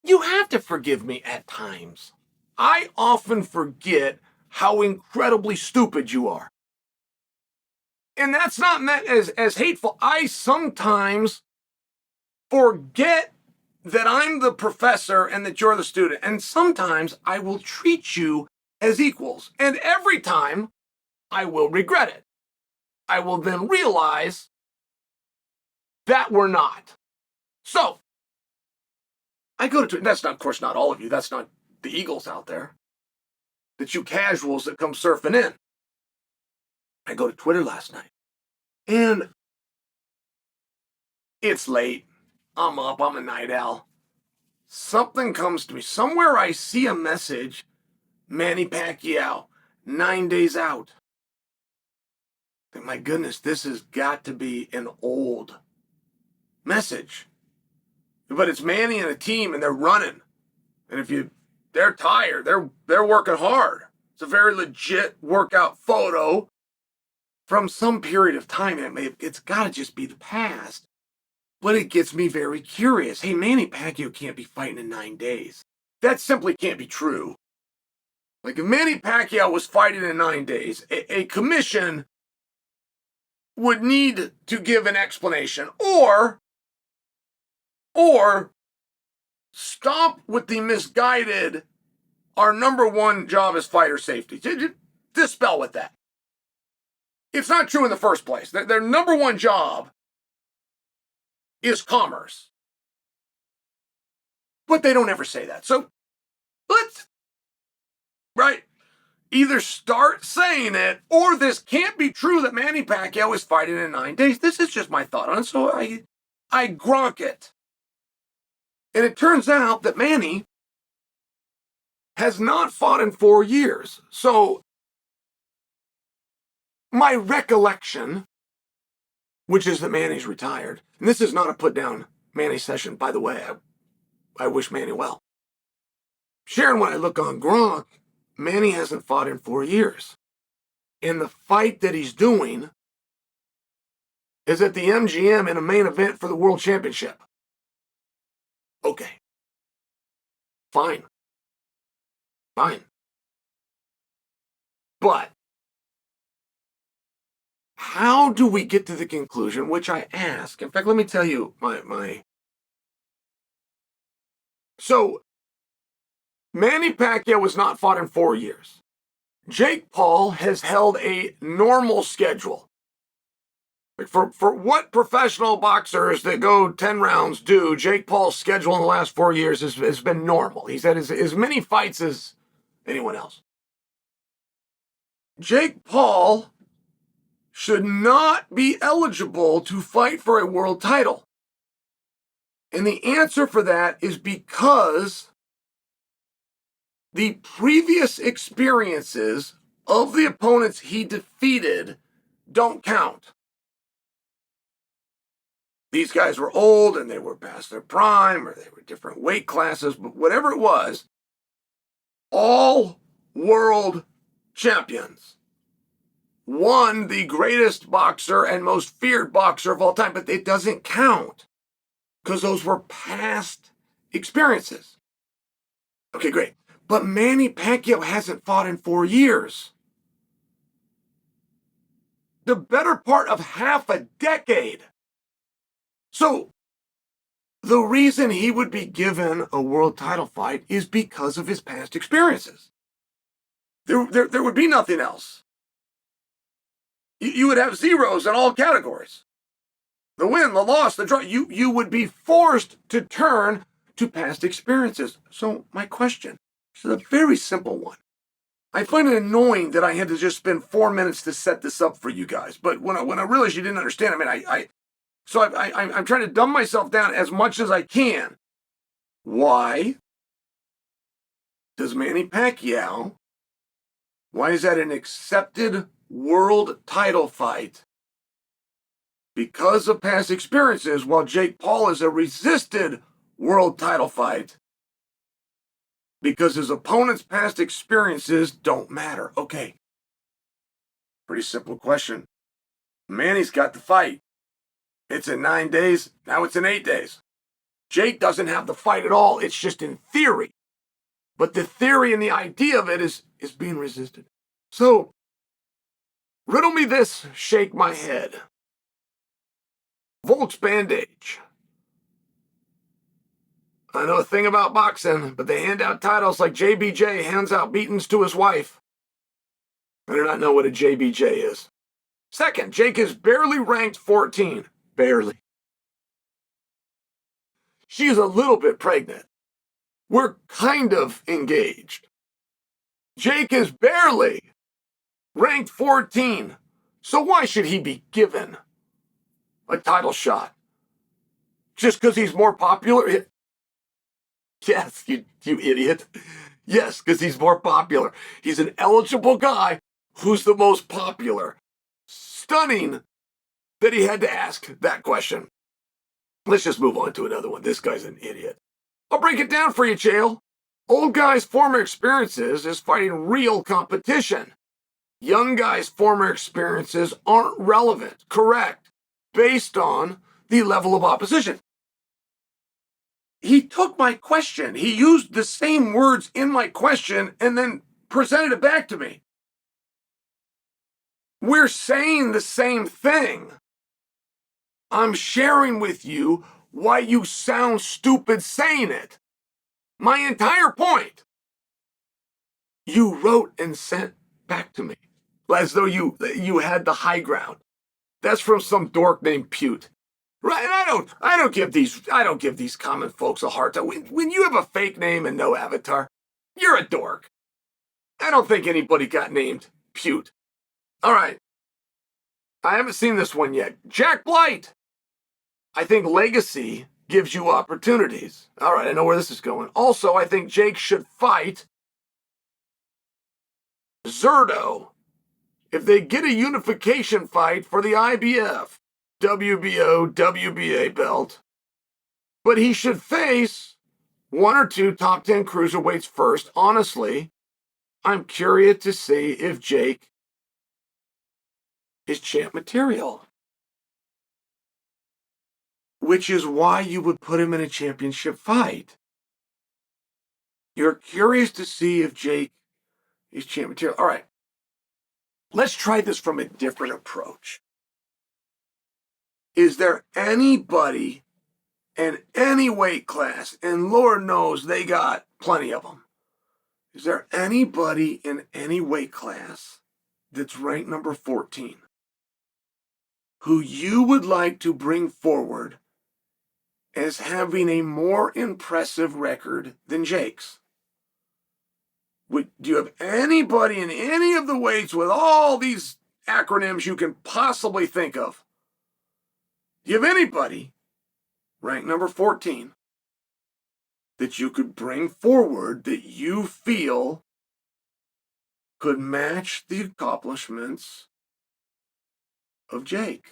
You have to forgive me at times. I often forget how incredibly stupid you are. And that's not meant as hateful. I sometimes forget that I'm the professor and that you're the student. And sometimes I will treat you as equals. And every time I will regret it. I will then realize that we're not. So I go to, that's not, of course, not all of you. That's not the Eagles out there. That's you casuals that come surfing in. I go to Twitter last night and it's late. I'm up. I'm a night owl. Something comes to me. Somewhere I see a message, Manny Pacquiao, 9 days out. My goodness, this has got to be an old message. But it's Manny and a team, and they're running. And they're tired. They're working hard. It's a very legit workout photo from some period of time. It's got to just be the past. But it gets me very curious. Hey, Manny Pacquiao can't be fighting in 9 days. That simply can't be true. Like, if Manny Pacquiao was fighting in 9 days, a commission would need to give an explanation or stop with the misguided, our number one job is fighter safety. Dispel with that. It's not true in the first place. Their number one job is commerce. But they don't ever say that. So let's, right, either start saying it or this can't be true that Manny Pacquiao is fighting in 9 days. This is just my thought on it. So I grok it. And it turns out that Manny has not fought in 4 years. So my recollection, which is that Manny's retired, and this is not a put down Manny session, by the way. I wish Manny well. Sharon, when I look on Gronk, Manny hasn't fought in 4 years. And the fight that he's doing is at the MGM in a main event for the World Championship. Okay. Fine. But how do we get to the conclusion, which I ask? In fact, let me tell you So, Manny Pacquiao was not fought in 4 years. Jake Paul has held a normal schedule. For what professional boxers that go 10 rounds do, Jake Paul's schedule in the last 4 years has been normal. He's had as many fights as anyone else. Jake Paul should not be eligible to fight for a world title. And the answer for that is because the previous experiences of the opponents he defeated don't count. These guys were old and they were past their prime or they were different weight classes, but whatever it was, all world champions. One, the greatest boxer and most feared boxer of all time, but it doesn't count because those were past experiences. Okay, great. But Manny Pacquiao hasn't fought in 4 years. The better part of half a decade. So the reason he would be given a world title fight is because of his past experiences. There would be nothing else. You would have zeros in all categories. The win, the loss, the draw. You would be forced to turn to past experiences. So my question is a very simple one. I find it annoying that I had to just spend 4 minutes to set this up for you guys. But when I realized you didn't understand, I'm trying to dumb myself down as much as I can. Why does Manny Pacquiao, why is that an accepted world title fight because of past experiences, while Jake Paul is a resisted world title fight because his opponent's past experiences don't matter? Okay. Pretty simple question. Manny's got the fight. It's in 9 days. Now it's in 8 days. Jake doesn't have the fight at all. It's just in theory. But the theory and the idea of it is being resisted. So, riddle me this, shake my head. Volk's bandage. I know a thing about boxing, but they hand out titles like JBJ hands out beatings to his wife. I do not know what a JBJ is. Second, Jake is barely ranked 14. Barely. She's a little bit pregnant. We're kind of engaged. Jake is barely ranked 14. So why should he be given a title shot? Just because he's more popular? Yes, you idiot. Yes, because he's more popular. He's an eligible guy who's the most popular. Stunning that he had to ask that question. Let's just move on to another one. This guy's an idiot. I'll break it down for you, Chael. Old guy's former experiences is fighting real competition. Young guy's former experiences aren't relevant, correct, based on the level of opposition. He took my question. He used the same words in my question and then presented it back to me. We're saying the same thing. I'm sharing with you why you sound stupid saying it. My entire point. You wrote and sent back to me as though you had the high ground. That's from some dork named Pute. Right? And I don't give these common folks a hard time. When you have a fake name and no avatar, you're a dork. I don't think anybody got named Pute. All right. I haven't seen this one yet. Jack Blight. I think legacy gives you opportunities. All right, I know where this is going. Also, I think Jake should fight Zerto if they get a unification fight for the IBF, WBO, WBA belt. But he should face one or two top 10 cruiserweights first. Honestly, I'm curious to see if Jake is champ material. Which is why you would put him in a championship fight. You're curious to see if Jake is champ material. All right. Let's try this from a different approach. Is there anybody in any weight class, and Lord knows they got plenty of them, is there anybody in any weight class that's ranked number 14 who you would like to bring forward as having a more impressive record than Jake's? Do you have anybody in any of the weights with all these acronyms you can possibly think of? Do you have anybody ranked number 14 that you could bring forward that you feel could match the accomplishments of Jake?